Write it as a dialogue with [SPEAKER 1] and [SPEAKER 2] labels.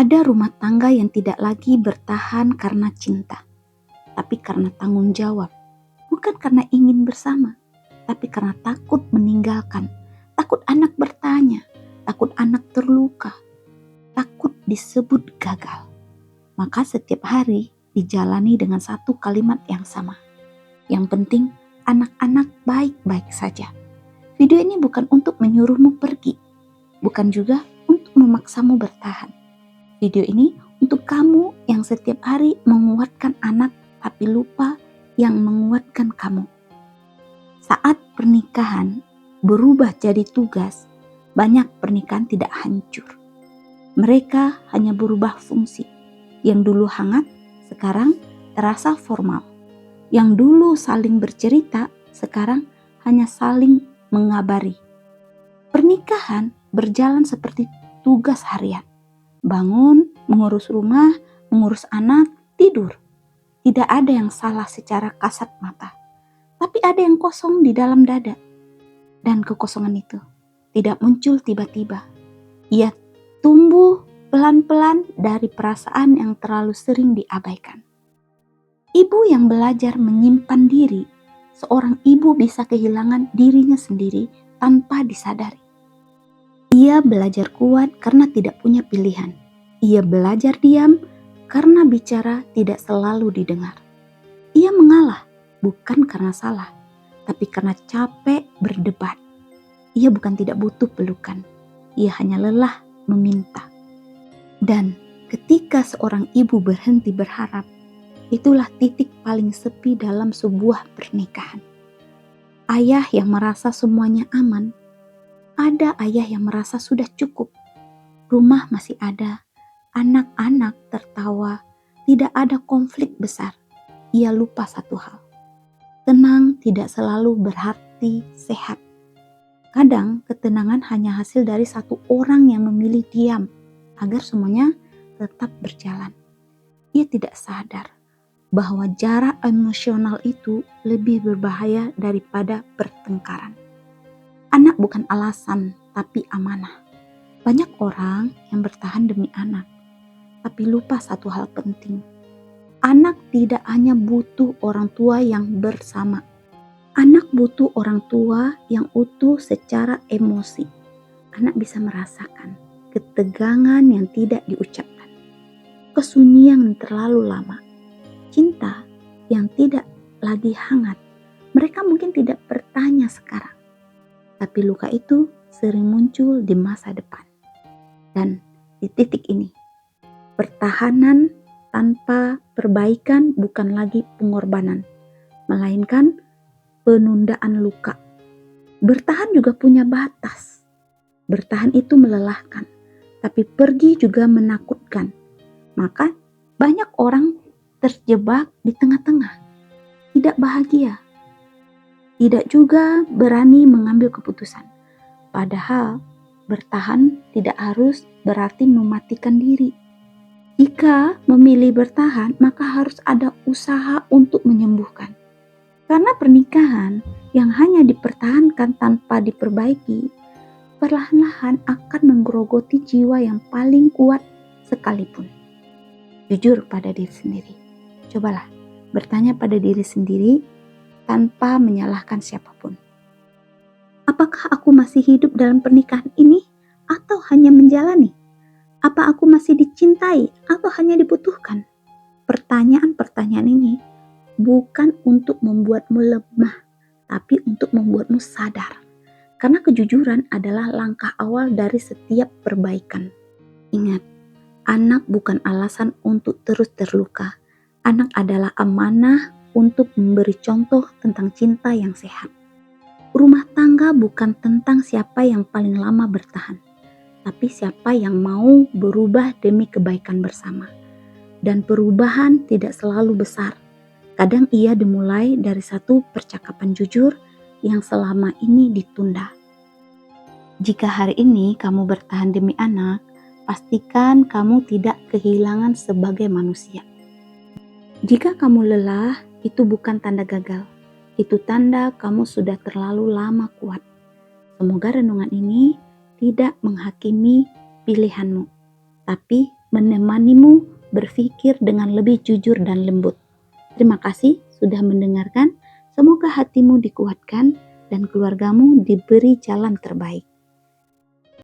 [SPEAKER 1] Ada rumah tangga yang tidak lagi bertahan karena cinta, tapi karena tanggung jawab. Bukan karena ingin bersama, tapi karena takut meninggalkan, takut anak bertanya, takut anak terluka, takut disebut gagal. Maka setiap hari dijalani dengan satu kalimat yang sama. Yang penting anak-anak baik-baik saja. Video ini bukan untuk menyuruhmu pergi, bukan juga untuk memaksamu bertahan. Video ini untuk kamu yang setiap hari menguatkan anak tapi lupa yang menguatkan kamu. Saat pernikahan berubah jadi tugas, banyak pernikahan tidak hancur. Mereka hanya berubah fungsi. Yang dulu hangat, sekarang terasa formal. Yang dulu saling bercerita, sekarang hanya saling mengabari. Pernikahan berjalan seperti tugas harian. Bangun, mengurus rumah, mengurus anak, tidur. Tidak ada yang salah secara kasat mata. Tapi ada yang kosong di dalam dada. Dan kekosongan itu tidak muncul tiba-tiba. Ia tumbuh pelan-pelan dari perasaan yang terlalu sering diabaikan. Ibu yang belajar menyimpan diri, seorang ibu bisa kehilangan dirinya sendiri tanpa disadari. Ia belajar kuat karena tidak punya pilihan. Ia belajar diam karena bicara tidak selalu didengar. Ia mengalah bukan karena salah, tapi karena capek berdebat. Ia bukan tidak butuh pelukan, ia hanya lelah meminta. Dan ketika seorang ibu berhenti berharap, itulah titik paling sepi dalam sebuah pernikahan. Ayah yang merasa semuanya aman, ada ayah yang merasa sudah cukup. Rumah masih ada, anak-anak tertawa, tidak ada konflik besar. Ia lupa satu hal. Tenang tidak selalu berarti sehat. Kadang ketenangan hanya hasil dari satu orang yang memilih diam agar semuanya tetap berjalan. Ia tidak sadar bahwa jarak emosional itu lebih berbahaya daripada pertengkaran. Anak bukan alasan, tapi amanah. Banyak orang yang bertahan demi anak, tapi lupa satu hal penting. Anak tidak hanya butuh orang tua yang bersama. Anak butuh orang tua yang utuh secara emosi. Anak bisa merasakan ketegangan yang tidak diucapkan, kesunyian yang terlalu lama, cinta yang tidak lagi hangat. Mereka mungkin tidak bertanya sekarang, tapi luka itu sering muncul di masa depan. Dan di titik ini, pertahanan tanpa perbaikan bukan lagi pengorbanan, melainkan penundaan luka. Bertahan juga punya batas. Bertahan itu melelahkan, tapi pergi juga menakutkan. Maka banyak orang terjebak di tengah-tengah, tidak bahagia, tidak juga berani mengambil keputusan. Padahal bertahan tidak harus berarti mematikan diri. Jika memilih bertahan, maka harus ada usaha untuk menyembuhkan. Karena pernikahan yang hanya dipertahankan tanpa diperbaiki, perlahan-lahan akan menggerogoti jiwa yang paling kuat sekalipun. Jujur pada diri sendiri. Cobalah bertanya pada diri sendiri tanpa menyalahkan siapapun. Apakah aku masih hidup dalam pernikahan ini atau hanya menjalani? Apa aku masih dicintai atau hanya dibutuhkan? Pertanyaan-pertanyaan ini bukan untuk membuatmu lemah, tapi untuk membuatmu sadar. Karena kejujuran adalah langkah awal dari setiap perbaikan. Ingat, anak bukan alasan untuk terus terluka. Anak adalah amanah untuk memberi contoh tentang cinta yang sehat. Rumah tangga bukan tentang siapa yang paling lama bertahan, tapi siapa yang mau berubah demi kebaikan bersama. Dan perubahan tidak selalu besar. Kadang ia dimulai dari satu percakapan jujur yang selama ini ditunda. Jika hari ini kamu bertahan demi anak, pastikan kamu tidak kehilangan sebagai manusia. Jika kamu lelah, itu bukan tanda gagal. Itu tanda kamu sudah terlalu lama kuat. Semoga renungan ini tidak menghakimi pilihanmu, tapi menemanimu berpikir dengan lebih jujur dan lembut. Terima kasih sudah mendengarkan. Semoga hatimu dikuatkan dan keluargamu diberi jalan terbaik.